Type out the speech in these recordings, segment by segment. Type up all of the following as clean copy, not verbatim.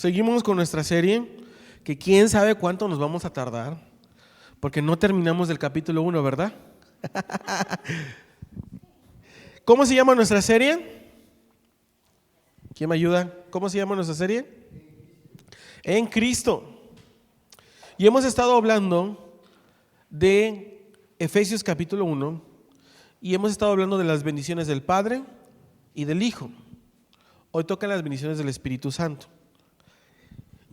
Seguimos con nuestra serie, que quién sabe cuánto nos vamos a tardar, porque no terminamos del capítulo 1, ¿verdad? ¿Cómo se llama nuestra serie? ¿Quién me ayuda? ¿Cómo se llama nuestra serie? En Cristo. Y hemos estado hablando de Efesios capítulo 1 y hemos estado hablando de las bendiciones del Padre y del Hijo. Hoy tocan las bendiciones del Espíritu Santo.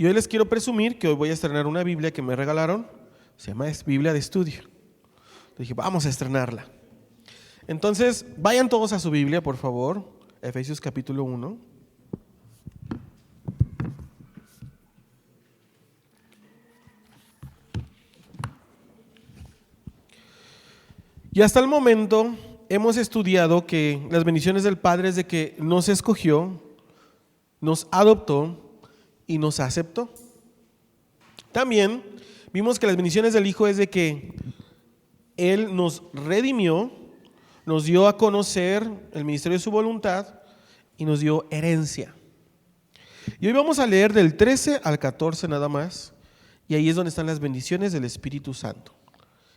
Y hoy les quiero presumir que hoy voy a estrenar una Biblia que me regalaron, se llama Biblia de Estudio. Dije, vamos a estrenarla. Entonces, vayan todos a su Biblia, por favor, Efesios capítulo 1. Y hasta el momento hemos estudiado que las bendiciones del Padre es de que nos escogió, nos adoptó y nos aceptó. También vimos que las bendiciones del Hijo es de que Él nos redimió, nos dio a conocer el ministerio de su voluntad y nos dio herencia. Y hoy vamos a leer del 13 al 14 nada más, y ahí es donde están las bendiciones del Espíritu Santo.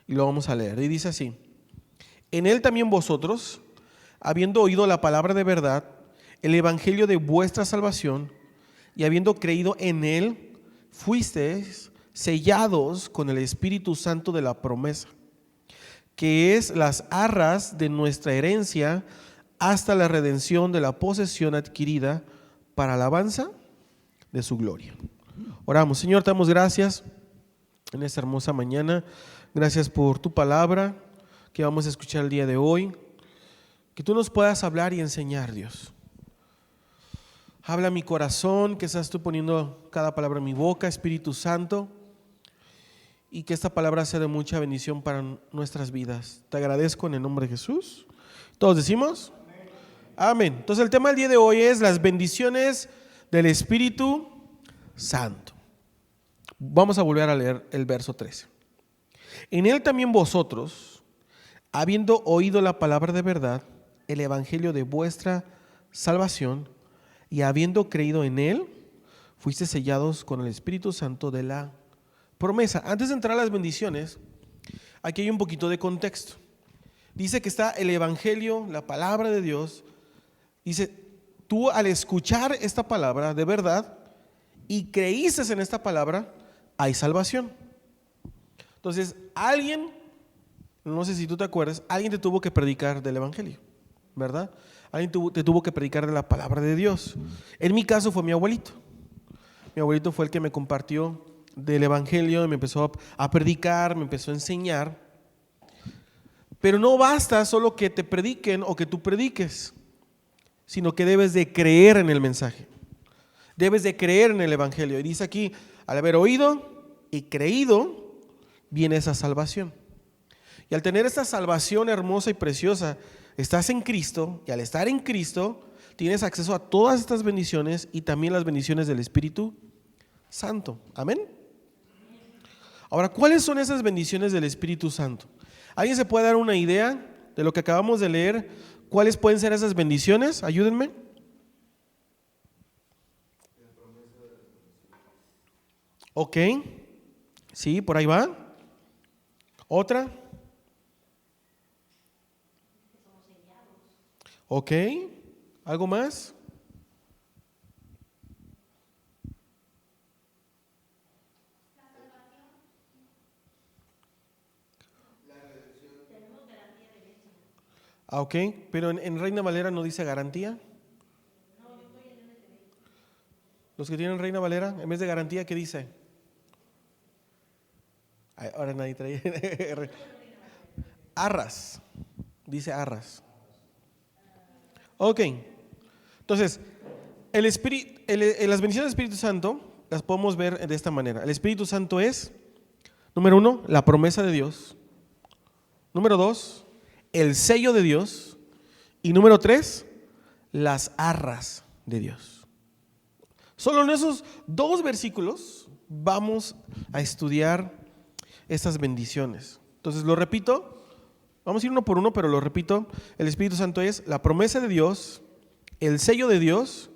Y lo vamos a leer, y dice así: en Él también vosotros, habiendo oído la palabra de verdad, el evangelio de vuestra salvación, y habiendo creído en Él, fuisteis sellados con el Espíritu Santo de la promesa, que es las arras de nuestra herencia hasta la redención de la posesión adquirida para alabanza de su gloria. Oramos. Señor, te damos gracias en esta hermosa mañana. Gracias por tu palabra que vamos a escuchar el día de hoy. Que tú nos puedas hablar y enseñar, Dios. Habla mi corazón, que estás tú poniendo cada palabra en mi boca, Espíritu Santo, y que esta palabra sea de mucha bendición para nuestras vidas. Te agradezco en el nombre de Jesús. ¿Todos decimos? Amén. Entonces el tema del día de hoy es las bendiciones del Espíritu Santo. Vamos a volver a leer el verso 13. En Él también vosotros, habiendo oído la palabra de verdad, el evangelio de vuestra salvación, y habiendo creído en Él, fuiste sellados con el Espíritu Santo de la promesa. Antes de entrar a las bendiciones, aquí hay un poquito de contexto. Dice que está el evangelio, la palabra de Dios. Dice, tú al escuchar esta palabra de verdad y creíste en esta palabra, hay salvación. Entonces, alguien, no sé si tú te acuerdas, alguien te tuvo que predicar del evangelio, ¿verdad? Alguien te tuvo que predicar de la palabra de Dios. En mi caso fue mi abuelito. Mi abuelito fue el que me compartió del evangelio y me empezó a predicar, me empezó a enseñar. Pero no basta solo que te prediquen o que tú prediques, sino que debes de creer en el mensaje. Debes de creer en el evangelio. Y dice aquí, al haber oído y creído, viene esa salvación. Y al tener esta salvación hermosa y preciosa, estás en Cristo, y al estar en Cristo tienes acceso a todas estas bendiciones y también las bendiciones del Espíritu Santo. Amén. Ahora, ¿cuáles son esas bendiciones del Espíritu Santo? ¿Alguien se puede dar una idea de lo que acabamos de leer? ¿Cuáles pueden ser esas bendiciones? Ayúdenme. Ok. Sí, por ahí va. ¿Otra? Ok, ¿algo más? Ok, pero en Reina Valera no dice garantía. Los que tienen Reina Valera, en vez de garantía, ¿qué dice? Ay, ahora nadie trae. Arras, dice arras. Ok, entonces, las bendiciones del Espíritu Santo las podemos ver de esta manera. El Espíritu Santo es, número 1, la promesa de Dios. Número 2, el sello de Dios. Y número 3, las arras de Dios. Solo en esos dos versículos vamos a estudiar estas bendiciones. Entonces lo repito. Vamos a ir uno por uno, pero lo repito. El Espíritu Santo es la promesa de Dios, el sello de Dios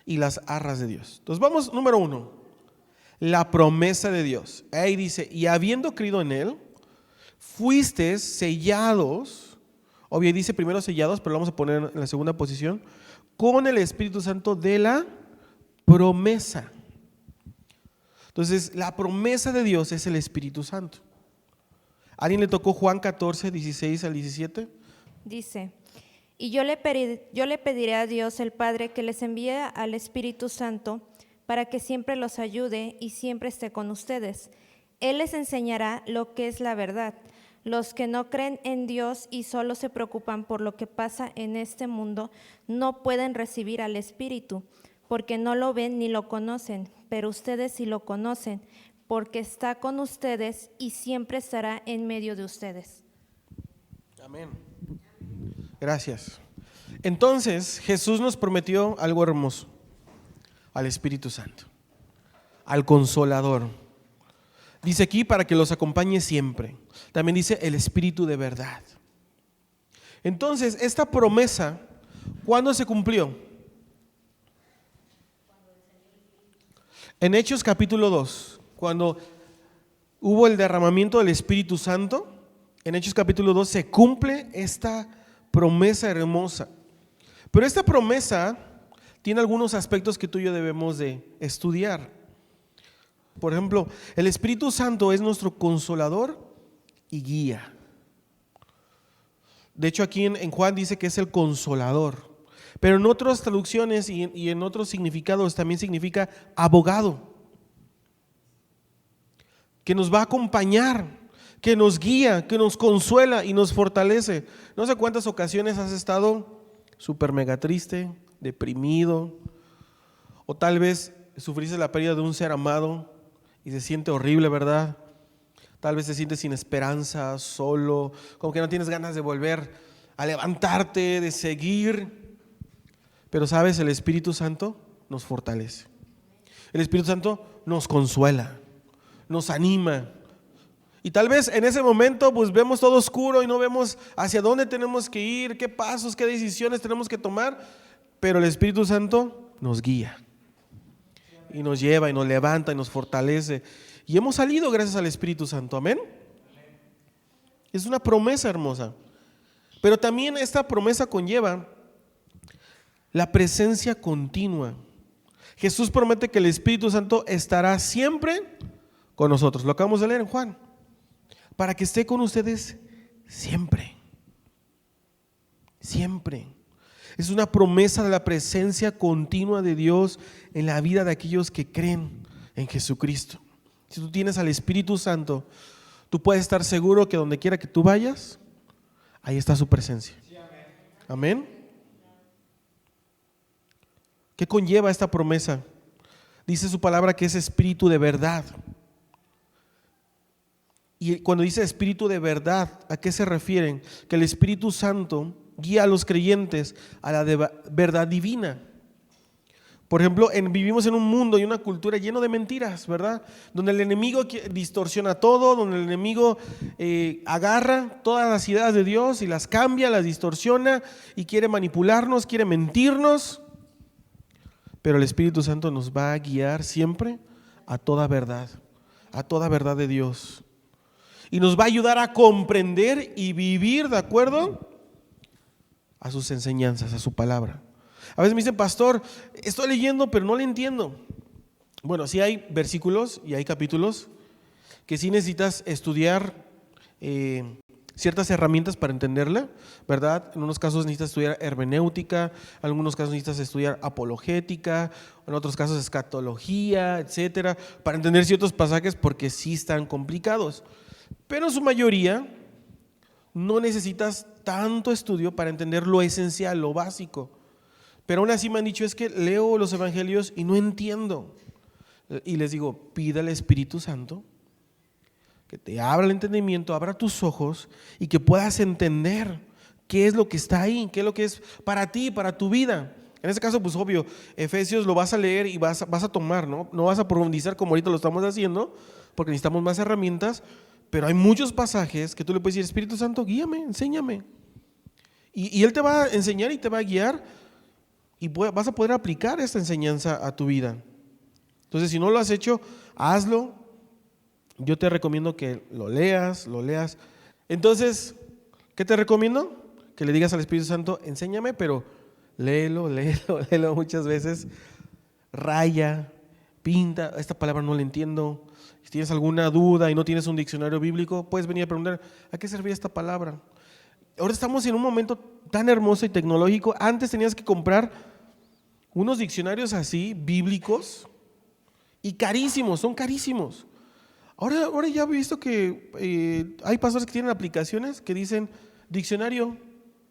y las arras de Dios. Entonces vamos, número 1, la promesa de Dios. Ahí dice, y habiendo creído en Él, fuisteis sellados, obvio dice primero sellados, pero lo vamos a poner en la segunda posición, con el Espíritu Santo de la promesa. Entonces, la promesa de Dios es el Espíritu Santo. ¿A alguien le tocó Juan 14, 16 al 17? Dice, y yo le pediré a Dios el Padre que les envíe al Espíritu Santo para que siempre los ayude y siempre esté con ustedes. Él les enseñará lo que es la verdad. Los que no creen en Dios y solo se preocupan por lo que pasa en este mundo no pueden recibir al Espíritu, porque no lo ven ni lo conocen, pero ustedes sí lo conocen, porque está con ustedes y siempre estará en medio de ustedes. Amén. Gracias. Entonces, Jesús nos prometió algo hermoso, al Espíritu Santo, al Consolador. Dice aquí para que los acompañe siempre. También dice el Espíritu de verdad. Entonces, esta promesa, ¿cuándo se cumplió? En Hechos capítulo 2, cuando hubo el derramamiento del Espíritu Santo, en Hechos capítulo 2 se cumple esta promesa hermosa. Pero esta promesa tiene algunos aspectos que tú y yo debemos de estudiar. Por ejemplo, el Espíritu Santo es nuestro consolador y guía. De hecho, aquí en Juan dice que es el consolador, pero en otras traducciones y en otros significados también significa abogado, que nos va a acompañar, que nos guía, que nos consuela y nos fortalece. No sé cuántas ocasiones has estado súper mega triste, deprimido, o tal vez sufriste la pérdida de un ser amado y se siente horrible, ¿verdad? Tal vez te sientes sin esperanza, solo, como que no tienes ganas de volver a levantarte, de seguir. Pero sabes, el Espíritu Santo nos fortalece. El Espíritu Santo nos consuela, nos anima. Y tal vez en ese momento pues vemos todo oscuro y no vemos hacia dónde tenemos que ir, qué pasos, qué decisiones tenemos que tomar. Pero el Espíritu Santo nos guía y nos lleva y nos levanta y nos fortalece. Y hemos salido gracias al Espíritu Santo, amén. Es una promesa hermosa. Pero también esta promesa conlleva la presencia continua. Jesús promete que el Espíritu Santo estará siempre con nosotros. Lo acabamos de leer en Juan. Para que esté con ustedes siempre. Siempre. Es una promesa de la presencia continua de Dios en la vida de aquellos que creen en Jesucristo. Si tú tienes al Espíritu Santo, tú puedes estar seguro que donde quiera que tú vayas, ahí está su presencia. Amén. ¿Qué conlleva esta promesa? Dice su palabra que es espíritu de verdad. Y cuando dice espíritu de verdad, ¿a qué se refieren? Que el Espíritu Santo guía a los creyentes a la verdad divina. Por ejemplo, vivimos en un mundo y una cultura lleno de mentiras, ¿verdad? Donde el enemigo distorsiona todo, donde el enemigo agarra todas las ideas de Dios y las cambia, las distorsiona y quiere manipularnos, quiere mentirnos. Pero el Espíritu Santo nos va a guiar siempre a toda verdad de Dios. Y nos va a ayudar a comprender y vivir de acuerdo a sus enseñanzas, a su palabra. A veces me dicen, pastor, estoy leyendo pero no le entiendo. Bueno, sí hay versículos y hay capítulos que sí necesitas estudiar ciertas herramientas para entenderla, ¿verdad? En unos casos necesitas estudiar hermenéutica, en algunos casos necesitas estudiar apologética, en otros casos escatología, etcétera, para entender ciertos pasajes porque sí están complicados. Pero en su mayoría no necesitas tanto estudio para entender lo esencial, lo básico. Pero aún así me han dicho, es que leo los evangelios y no entiendo. Y les digo, pida al Espíritu Santo que te abra el entendimiento, abra tus ojos y que puedas entender qué es lo que está ahí, qué es lo que es para ti, para tu vida. En este caso, pues obvio, Efesios lo vas a leer y vas a tomar, ¿no? No vas a profundizar como ahorita lo estamos haciendo, porque necesitamos más herramientas, pero hay muchos pasajes que tú le puedes decir, Espíritu Santo, guíame, enséñame. Y Él te va a enseñar y te va a guiar y vas a poder aplicar esta enseñanza a tu vida. Entonces, si no lo has hecho, hazlo. Yo te recomiendo que lo leas. Entonces, ¿qué te recomiendo? Que le digas al Espíritu Santo, enséñame, pero léelo muchas veces. Raya, pinta, esta palabra no la entiendo. Si tienes alguna duda y no tienes un diccionario bíblico, puedes venir a preguntar, ¿a qué servía esta palabra? Ahora estamos en un momento tan hermoso y tecnológico. Antes tenías que comprar unos diccionarios así, bíblicos, y carísimos, son carísimos. Ahora ya he visto que hay pastores que tienen aplicaciones que dicen diccionario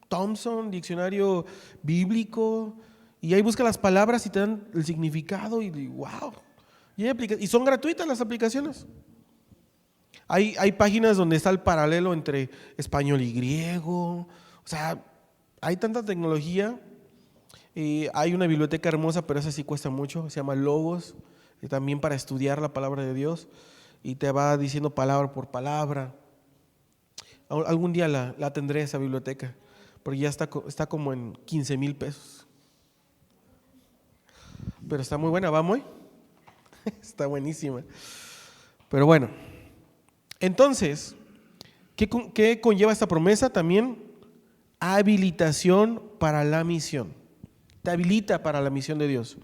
Thompson, diccionario bíblico, y ahí busca las palabras y te dan el significado y wow. Y son gratuitas las aplicaciones. Hay páginas donde está el paralelo entre español y griego. O sea, hay tanta tecnología. Hay una biblioteca hermosa, pero esa sí cuesta mucho. Se llama Logos, también para estudiar la palabra de Dios. Y te va diciendo palabra por palabra. Algún día la tendré esa biblioteca, porque ya está como en 15,000 pesos. Pero está muy buena, ¿va, Moy? Está buenísima. Pero bueno, entonces, ¿qué conlleva esta promesa? También habilitación para la misión. Te habilita para la misión de Dios.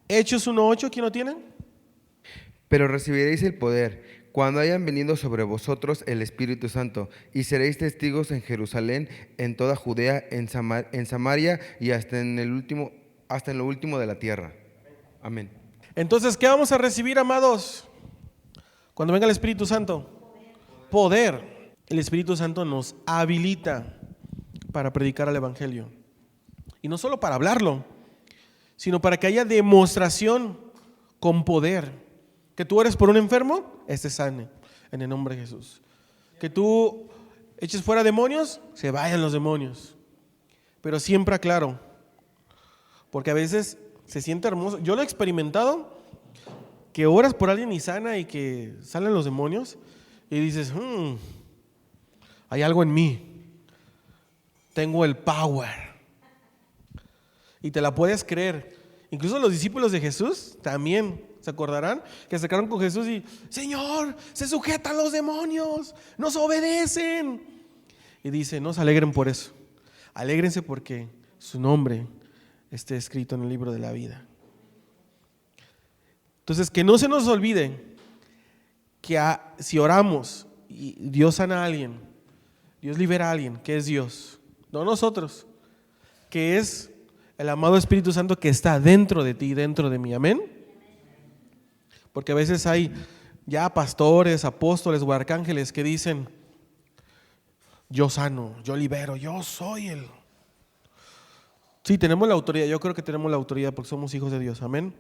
Hechos 1:8, ¿quién lo tiene? Pero recibiréis el poder cuando hayan venido sobre vosotros el Espíritu Santo, y seréis testigos en Jerusalén, en toda Judea, en Samaria y hasta en lo último de la tierra. Amén. Entonces, ¿qué vamos a recibir, amados? Cuando venga el Espíritu Santo. Poder. El Espíritu Santo nos habilita para predicar el Evangelio. Y no solo para hablarlo, sino para que haya demostración con poder. Que tú eres por un enfermo, sane en el nombre de Jesús. Que tú eches fuera demonios, se vayan los demonios. Pero siempre aclaro, porque a veces se siente hermoso. Yo lo he experimentado, que oras por alguien y sana y que salen los demonios y dices, hay algo en mí, tengo el power. Y te la puedes creer. Incluso los discípulos de Jesús también se acordarán que se acercaron con Jesús y, Señor, se sujetan los demonios, nos obedecen. Y dice, no se alegren por eso, alégrense porque su nombre esté escrito en el libro de la vida. Entonces, que no se nos olvide que si oramos y Dios sana a alguien, Dios libera a alguien, que es Dios, no nosotros, que es el amado Espíritu Santo que está dentro de ti, dentro de mí, amén. Porque a veces hay ya pastores, apóstoles o arcángeles que dicen, yo sano, yo libero, yo soy el... Sí, tenemos la autoridad, yo creo que tenemos la autoridad porque somos hijos de Dios, amén.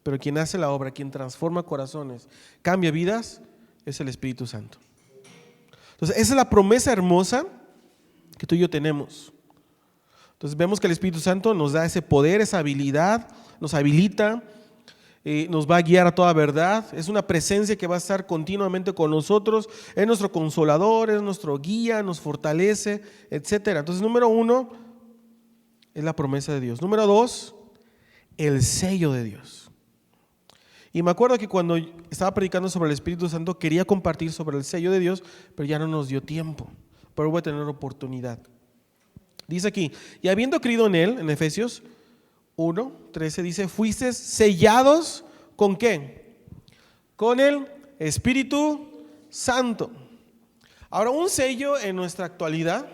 Pero quien hace la obra, quien transforma corazones, cambia vidas, es el Espíritu Santo. Entonces, esa es la promesa hermosa que tú y yo tenemos. Entonces, vemos que el Espíritu Santo nos da ese poder, esa habilidad, nos habilita, nos va a guiar a toda verdad. Es una presencia que va a estar continuamente con nosotros, es nuestro consolador, es nuestro guía, nos fortalece, etc. Entonces, número 1 es la promesa de Dios. Número 2, el sello de Dios. Y me acuerdo que cuando estaba predicando sobre el Espíritu Santo quería compartir sobre el sello de Dios, pero ya no nos dio tiempo, pero voy a tener oportunidad. Dice aquí, y habiendo creído en Él, en Efesios 1:13 dice, fuisteis sellados ¿con qué? Con el Espíritu Santo. Ahora, un sello en nuestra actualidad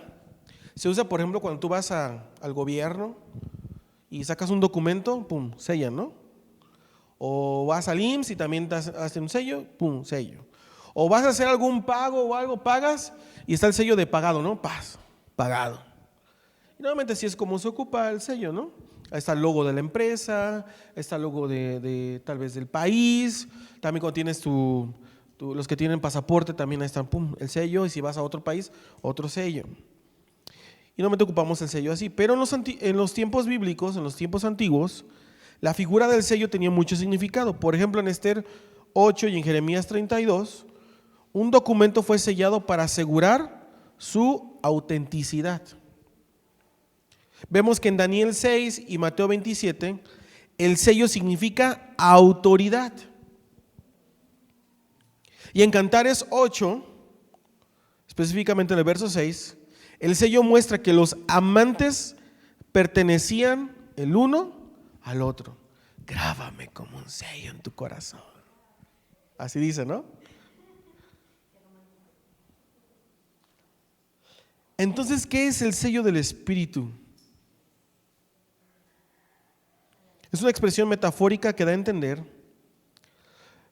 se usa, por ejemplo, cuando tú vas al gobierno y sacas un documento, pum, sellan, ¿no? O vas al IMSS y también te hacen un sello, pum, sello. O vas a hacer algún pago o algo, pagas y está el sello de pagado, ¿no? Pagado. Y normalmente así es como se ocupa el sello, ¿no? Ahí está el logo de la empresa, está el logo de tal vez del país. También cuando tienes los que tienen pasaporte también ahí están, pum, el sello. Y si vas a otro país, otro sello. Y normalmente ocupamos el sello así. Pero en los tiempos bíblicos, en los tiempos antiguos, la figura del sello tenía mucho significado. Por ejemplo, en Esther 8 y en Jeremías 32, un documento fue sellado para asegurar su autenticidad. Vemos que en Daniel 6 y Mateo 27, el sello significa autoridad. Y en Cantares 8, específicamente en el verso 6, el sello muestra que los amantes pertenecían el uno al otro. Grábame como un sello en tu corazón. Así dice, ¿no? Entonces, ¿qué es el sello del Espíritu? Es una expresión metafórica que da a entender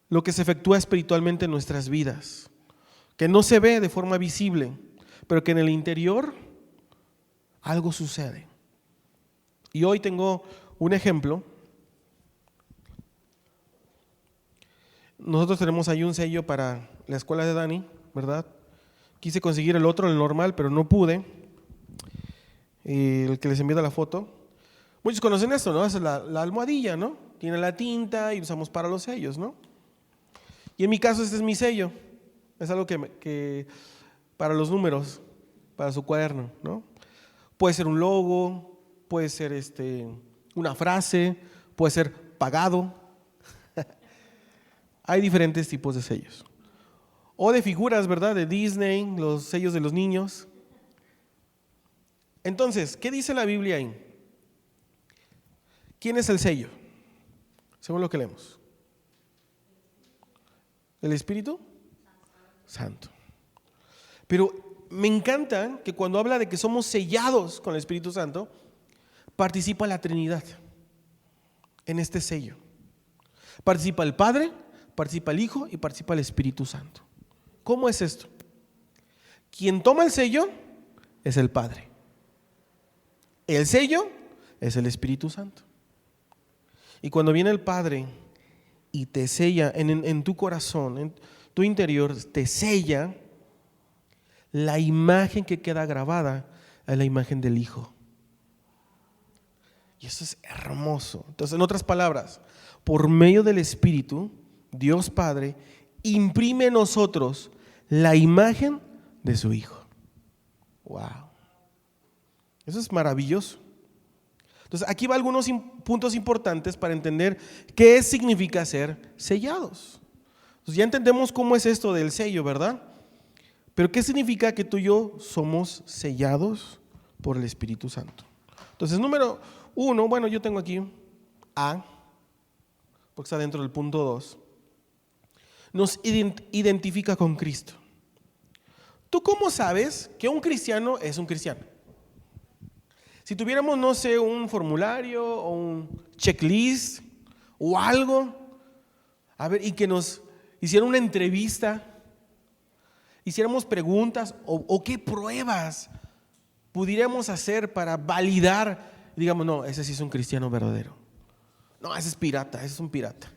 lo que se efectúa espiritualmente en nuestras vidas, que no se ve de forma visible, pero que en el interior algo sucede. Y hoy tengo un ejemplo. Nosotros tenemos ahí un sello para la escuela de Dani, ¿verdad? Quise conseguir el otro, el normal, pero no pude. El que les envié la foto. Muchos conocen esto, ¿no? Es la almohadilla, ¿no? Tiene la tinta y usamos para los sellos, ¿no? Y en mi caso este es mi sello. Es algo que para los números, para su cuaderno, ¿no? Puede ser un logo, puede ser una frase, puede ser pagado. Hay diferentes tipos de sellos. O de figuras, ¿verdad? De Disney, los sellos de los niños. Entonces, ¿qué dice la Biblia ahí? ¿Quién es el sello? Según lo que leemos. ¿El Espíritu Santo? Pero me encanta que cuando habla de que somos sellados con el Espíritu Santo, participa la Trinidad en este sello. Participa el Padre, participa el Hijo y participa el Espíritu Santo. ¿Cómo es esto? Quien toma el sello es el Padre. El sello es el Espíritu Santo. Y cuando viene el Padre y te sella en tu corazón, en tu interior, te sella, la imagen que queda grabada es la imagen del Hijo. Y eso es hermoso. Entonces, en otras palabras, por medio del Espíritu, Dios Padre imprime en nosotros la imagen de su Hijo. Wow. Eso es maravilloso. Entonces, aquí va algunos puntos importantes para entender qué significa ser sellados. Entonces, ya entendemos cómo es esto del sello, ¿verdad? Pero ¿qué significa que tú y yo somos sellados por el Espíritu Santo? Entonces, número 1, bueno, yo tengo aquí A, porque está dentro del punto 2. Nos identifica con Cristo. ¿Tú cómo sabes que un cristiano es un cristiano? Si tuviéramos, no sé, un formulario o un checklist o algo, a ver, y que nos hicieran una entrevista, hiciéramos preguntas o qué pruebas pudiéramos hacer para validar, digamos, no, ese sí es un cristiano verdadero. No, ese es pirata, ese es un pirata.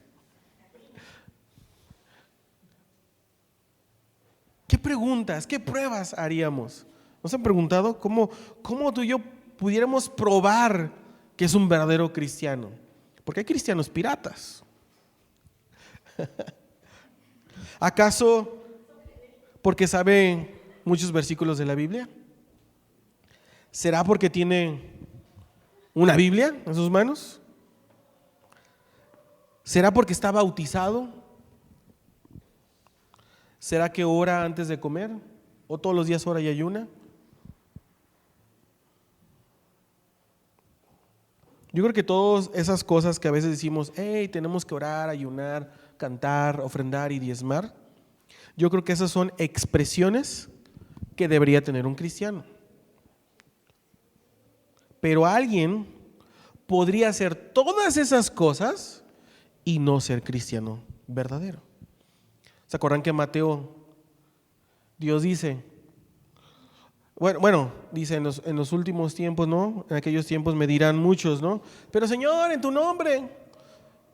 ¿Qué preguntas, qué pruebas haríamos? ¿Nos han preguntado cómo tú y yo pudiéramos probar que es un verdadero cristiano? Porque hay cristianos piratas. ¿Acaso porque sabe muchos versículos de la Biblia? ¿Será porque tiene una Biblia en sus manos? ¿Será porque está bautizado? ¿Será que ora antes de comer? ¿O todos los días ora y ayuna? Yo creo que todas esas cosas que a veces decimos, hey, tenemos que orar, ayunar, cantar, ofrendar y diezmar, yo creo que esas son expresiones que debería tener un cristiano. Pero alguien podría hacer todas esas cosas y no ser cristiano verdadero. ¿Se acuerdan que en Mateo Dios dice, bueno, dice en los últimos tiempos, ¿no? En aquellos tiempos me dirán muchos, ¿no? Pero Señor, en tu nombre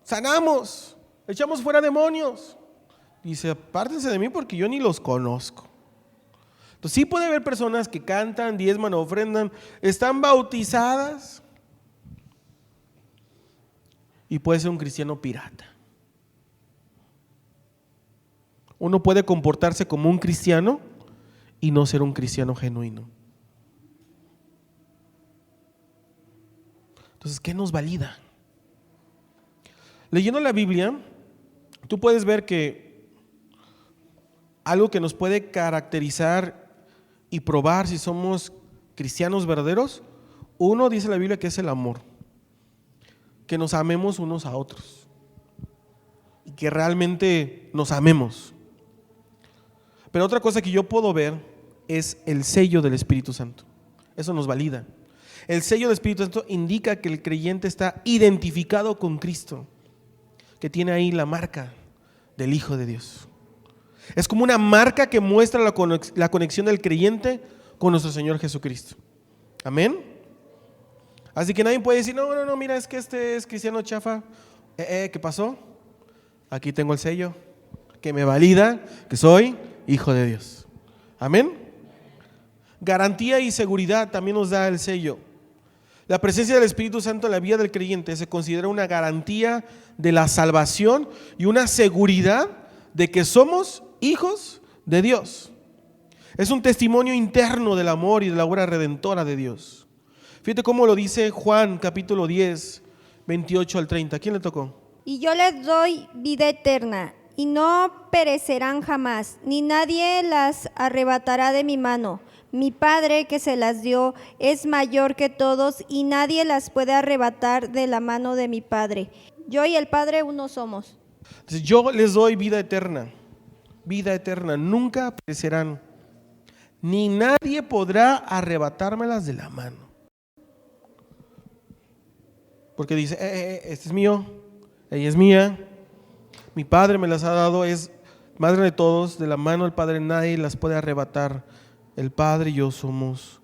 sanamos, echamos fuera demonios. Dice, apártense de mí porque yo ni los conozco. Entonces sí puede haber personas que cantan, diezman, ofrendan, están bautizadas y puede ser un cristiano pirata. Uno puede comportarse como un cristiano y no ser un cristiano genuino. Entonces, ¿qué nos valida? Leyendo la Biblia, tú puedes ver que algo que nos puede caracterizar y probar si somos cristianos verdaderos, uno dice la Biblia que es el amor, que nos amemos unos a otros y que realmente nos amemos. Pero otra cosa que yo puedo ver es el sello del Espíritu Santo. Eso nos valida. El sello del Espíritu Santo indica que el creyente está identificado con Cristo, que tiene ahí la marca del Hijo de Dios. Es como una marca que muestra la conexión del creyente con nuestro Señor Jesucristo. Amén. Así que nadie puede decir, no, mira, es que este es cristiano chafa. ¿Qué pasó? Aquí tengo el sello que me valida que soy hijo de Dios. Amén. Garantía y seguridad también nos da el sello. La presencia del Espíritu Santo en la vida del creyente se considera una garantía de la salvación y una seguridad de que somos hijos de Dios. Es un testimonio interno del amor y de la obra redentora de Dios. Fíjate cómo lo dice Juan capítulo 10, 28 al 30. ¿A quién le tocó? Y yo les doy vida eterna, y no perecerán jamás, ni nadie las arrebatará de mi mano. Mi Padre que se las dio es mayor que todos, y nadie las puede arrebatar de la mano de mi Padre. Yo y el Padre uno somos. Entonces, yo les doy vida eterna, nunca perecerán, ni nadie podrá arrebatármelas de la mano. Porque dice, este es mío, ella es mía, mi Padre me las ha dado, es madre de todos, de la mano del Padre nadie las puede arrebatar. El Padre y yo somos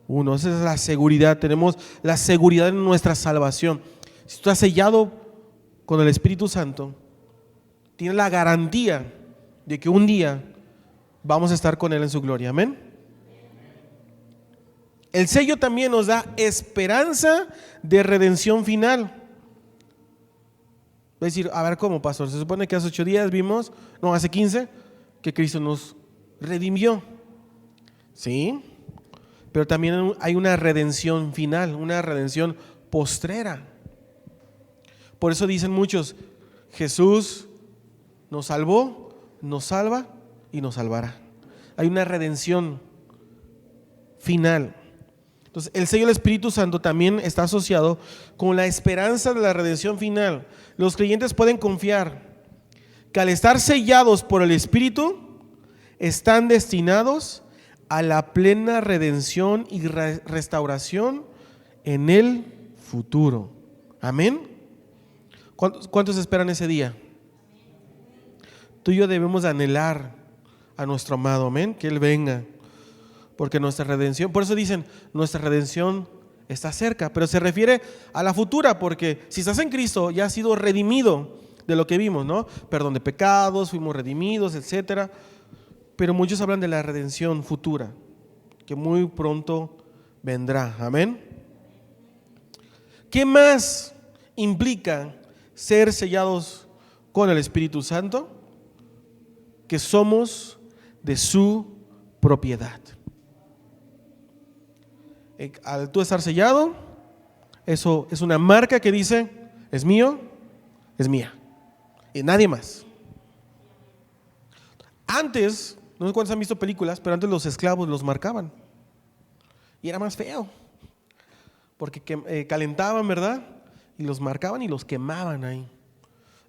uno. Esa es la seguridad, tenemos la seguridad en nuestra salvación. Si tú estás sellado con el Espíritu Santo, tienes la garantía de que un día vamos a estar con Él en su gloria. Amén. El sello también nos da esperanza de redención final. Va a decir, a ver, ¿cómo, pastor? Se supone que hace 8 días vimos, no, hace 15, que Cristo nos redimió. Sí, pero también hay una redención final, una redención postrera. Por eso dicen muchos, Jesús nos salvó, nos salva y nos salvará. Hay una redención final. Entonces, el sello del Espíritu Santo también está asociado con la esperanza de la redención final. Los creyentes pueden confiar que al estar sellados por el Espíritu, están destinados a la plena redención y restauración en el futuro. Amén. ¿Cuántos esperan ese día? Tú y yo debemos anhelar a nuestro amado, amén, que Él venga, porque nuestra redención, por eso dicen, nuestra redención está cerca, pero se refiere a la futura, porque si estás en Cristo ya has sido redimido de lo que vimos, ¿no? Perdón de pecados, fuimos redimidos, etcétera. Pero muchos hablan de la redención futura, que muy pronto vendrá. Amén. ¿Qué más implica ser sellados con el Espíritu Santo? Que somos de su propiedad. Al tú estar sellado, eso es una marca que dice, es mío, es mía, y nadie más. Antes, no sé cuántos han visto películas, pero antes los esclavos los marcaban. Y era más feo. Porque calentaban, ¿verdad? Y los marcaban y los quemaban ahí.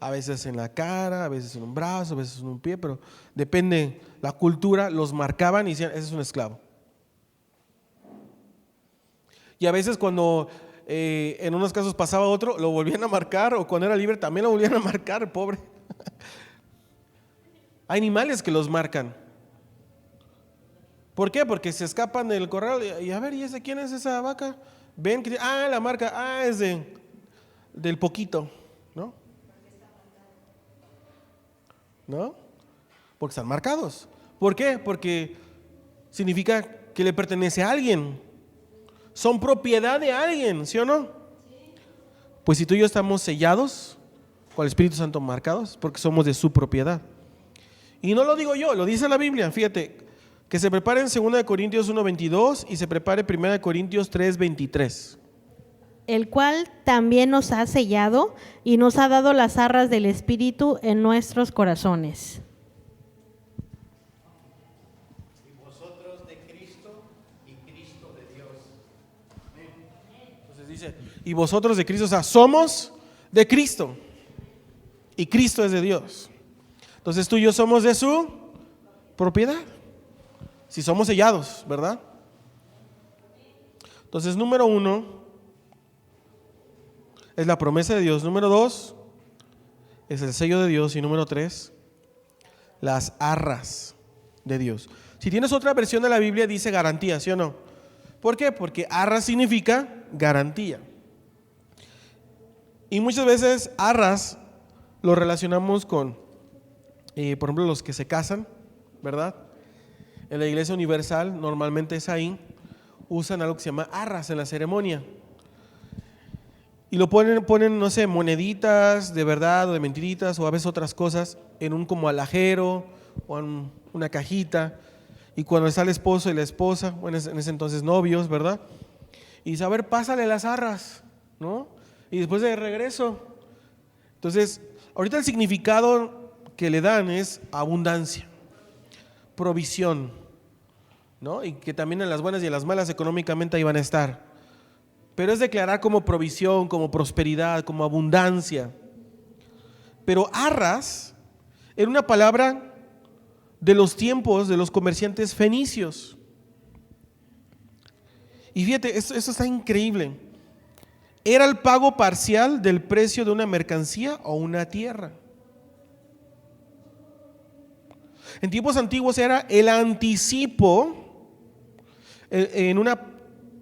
A veces en la cara, a veces en un brazo, a veces en un pie, pero depende la cultura, los marcaban y decían, ese es un esclavo. Y a veces cuando en unos casos pasaba otro, lo volvían a marcar, o cuando era libre también lo volvían a marcar, pobre. Hay animales que los marcan. ¿Por qué? Porque se escapan del corral y a ver, ¿y ese quién es esa vaca? Ven que la marca, es del poquito, ¿no? ¿No? Porque están marcados. ¿Por qué? Porque significa que le pertenece a alguien. Son propiedad de alguien, ¿sí o no? Pues si tú y yo estamos sellados con el Espíritu Santo marcados, porque somos de su propiedad. Y no lo digo yo, lo dice la Biblia. Fíjate, que se preparen 2 Corintios 1:22 y se prepare 1 Corintios 3:23. el cual también nos ha sellado y nos ha dado las arras del Espíritu en nuestros corazones. Entonces dice, y vosotros de Cristo, o sea, somos de Cristo y Cristo es de Dios. Entonces tú y yo somos de su propiedad, si somos sellados, ¿verdad? Entonces, número 1 es la promesa de Dios, número 2 es el sello de Dios y número 3, las arras de Dios. Si tienes otra versión de la Biblia dice garantía, ¿sí o no? ¿Por qué? Porque arras significa garantía. Y muchas veces arras lo relacionamos con, por ejemplo, los que se casan, ¿verdad? En la Iglesia Universal, normalmente es ahí, usan algo que se llama arras en la ceremonia. Y lo ponen, no sé, moneditas de verdad o de mentiritas o a veces otras cosas en un como alajero o en una cajita. Y cuando está el esposo y la esposa, bueno, en ese entonces novios, ¿verdad? Y dice, a ver, pásale las arras, ¿no? Y después de regreso. Entonces, ahorita el significado que le dan es abundancia, provisión, ¿no? Y que también en las buenas y en las malas económicamente ahí van a estar. Pero es declarar como provisión, como prosperidad, como abundancia. Pero arras era una palabra de los tiempos de los comerciantes fenicios. Y fíjate, esto está increíble. Era el pago parcial del precio de una mercancía o una tierra. En tiempos antiguos era el anticipo en una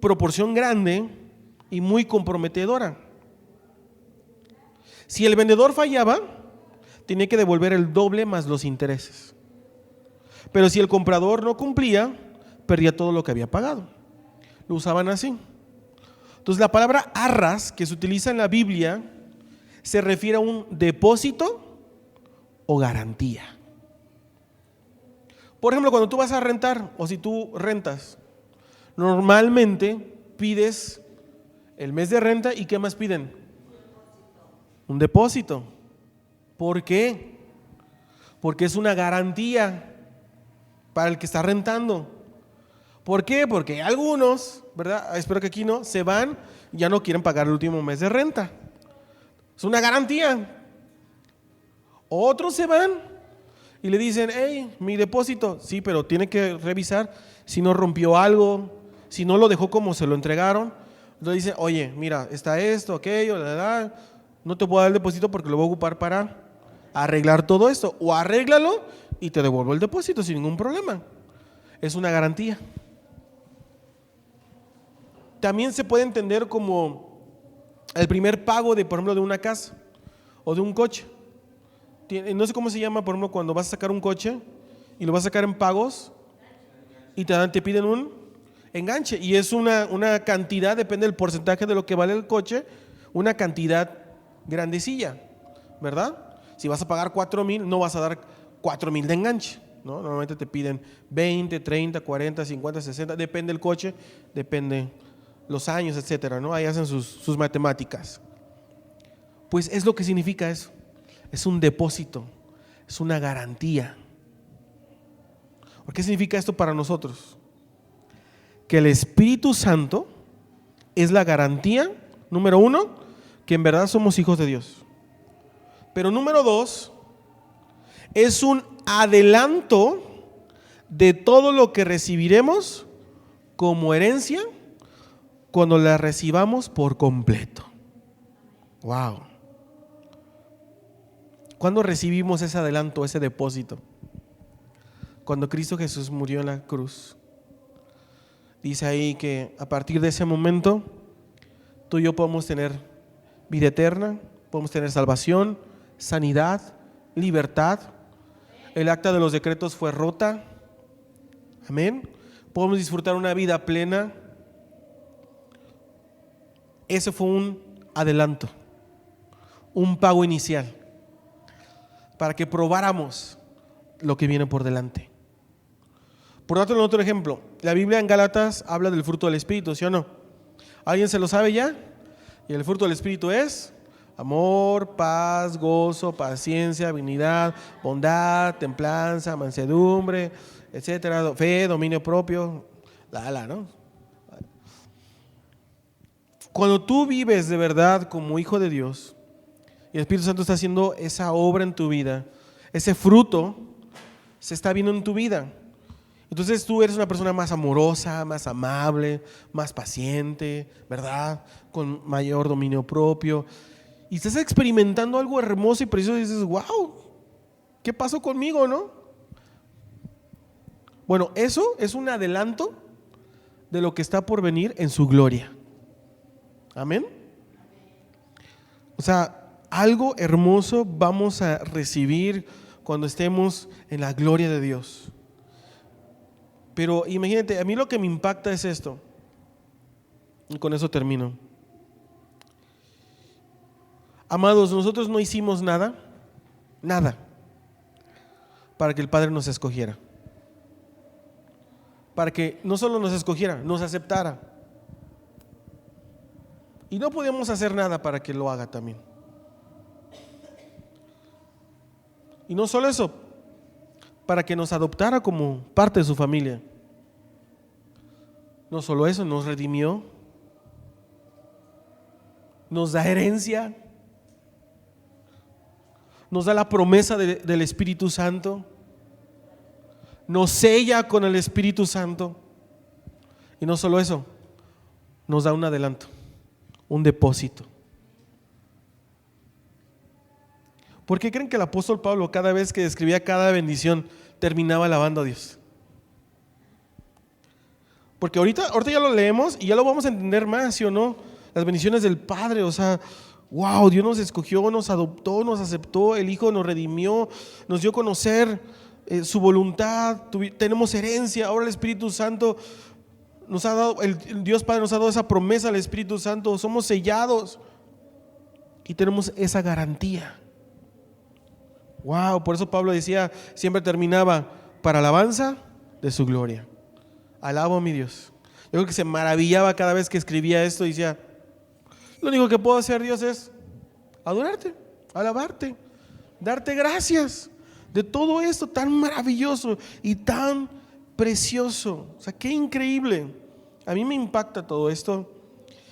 proporción grande y muy comprometedora. Si el vendedor fallaba, tenía que devolver el doble más los intereses. Pero si el comprador no cumplía, perdía todo lo que había pagado. Lo usaban así. Entonces la palabra arras que se utiliza en la Biblia se refiere a un depósito o garantía. Por ejemplo, cuando tú vas a rentar o si tú rentas, normalmente pides el mes de renta y ¿qué más piden? Un depósito. ¿Por qué? Porque es una garantía para el que está rentando. ¿Por qué? Porque algunos, ¿verdad? Espero que aquí no, se van y ya no quieren pagar el último mes de renta. Es una garantía. Otros se van y le dicen, hey, mi depósito, sí, pero tiene que revisar si no rompió algo, si no lo dejó como se lo entregaron. Entonces dice, oye, mira, está esto, aquello, no te puedo dar el depósito porque lo voy a ocupar para arreglar todo esto. O arréglalo y te devuelvo el depósito sin ningún problema. Es una garantía. También se puede entender como el primer pago de, por ejemplo, de una casa o de un coche. No sé cómo se llama, por ejemplo, cuando vas a sacar un coche y lo vas a sacar en pagos y te piden un enganche. Y es una cantidad, depende del porcentaje de lo que vale el coche, una cantidad grandecilla, ¿verdad? Si vas a pagar 4,000, no vas a dar 4,000 de enganche, ¿no? Normalmente te piden 20, 30, 40, 50, 60, depende del coche, depende los años, etcétera, ¿no? Ahí hacen sus matemáticas. Pues es lo que significa eso. Es un depósito, es una garantía. ¿Por qué significa esto para nosotros? Que el Espíritu Santo es la garantía, número 1, que en verdad somos hijos de Dios. Pero número 2, es un adelanto de todo lo que recibiremos como herencia cuando la recibamos por completo. Wow. ¿Cuándo recibimos ese adelanto, ese depósito? Cuando Cristo Jesús murió en la cruz. Dice ahí que a partir de ese momento tú y yo podemos tener vida eterna, podemos tener salvación, sanidad, libertad. El acta de los decretos fue rota. Amén. Podemos disfrutar una vida plena. Ese fue un adelanto, un pago inicial, para que probáramos lo que viene por delante. Por otro ejemplo, la Biblia en Gálatas habla del fruto del Espíritu, ¿sí o no? ¿Alguien se lo sabe ya? Y el fruto del Espíritu es amor, paz, gozo, paciencia, benignidad, bondad, templanza, mansedumbre, etcétera, fe, dominio propio, ¿no? Cuando tú vives de verdad como hijo de Dios y el Espíritu Santo está haciendo esa obra en tu vida, ese fruto se está viendo en tu vida. Entonces tú eres una persona más amorosa, más amable, más paciente, ¿verdad? Con mayor dominio propio. Y estás experimentando algo hermoso y precioso y dices, wow, ¿qué pasó conmigo, no? Bueno, eso es un adelanto de lo que está por venir en su gloria. Amén. O sea, algo hermoso vamos a recibir cuando estemos en la gloria de Dios. Pero imagínate, a mí lo que me impacta es esto. Y con eso termino. Amados, nosotros no hicimos nada para que el Padre nos escogiera. Para que no solo nos escogiera, nos aceptara. Y no podemos hacer nada para que lo haga también. Y no solo eso, para que nos adoptara como parte de su familia. No solo eso, nos redimió, nos da herencia, nos da la promesa del Espíritu Santo, nos sella con el Espíritu Santo. Y no solo eso, nos da un adelanto, un depósito. ¿Por qué creen que el apóstol Pablo cada vez que describía cada bendición terminaba alabando a Dios? Porque ahorita ya lo leemos y ya lo vamos a entender más, ¿sí o no? Las bendiciones del Padre, o sea, wow, Dios nos escogió, nos adoptó, nos aceptó, el Hijo nos redimió, nos dio a conocer su voluntad, tenemos herencia, ahora el Espíritu Santo nos ha dado, el Dios Padre nos ha dado esa promesa al Espíritu Santo, somos sellados y tenemos esa garantía. Wow, por eso Pablo decía, siempre terminaba, para alabanza de su gloria. Alabo a mi Dios. Yo creo que se maravillaba cada vez que escribía esto y decía, lo único que puedo hacer, Dios, es adorarte, alabarte, darte gracias de todo esto tan maravilloso y tan precioso. O sea, qué increíble. A mí me impacta todo esto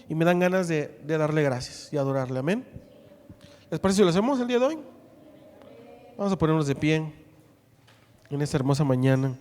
y me dan ganas de darle gracias y adorarle. Amén. ¿Les parece si lo hacemos el día de hoy? Vamos a ponernos de pie en esta hermosa mañana.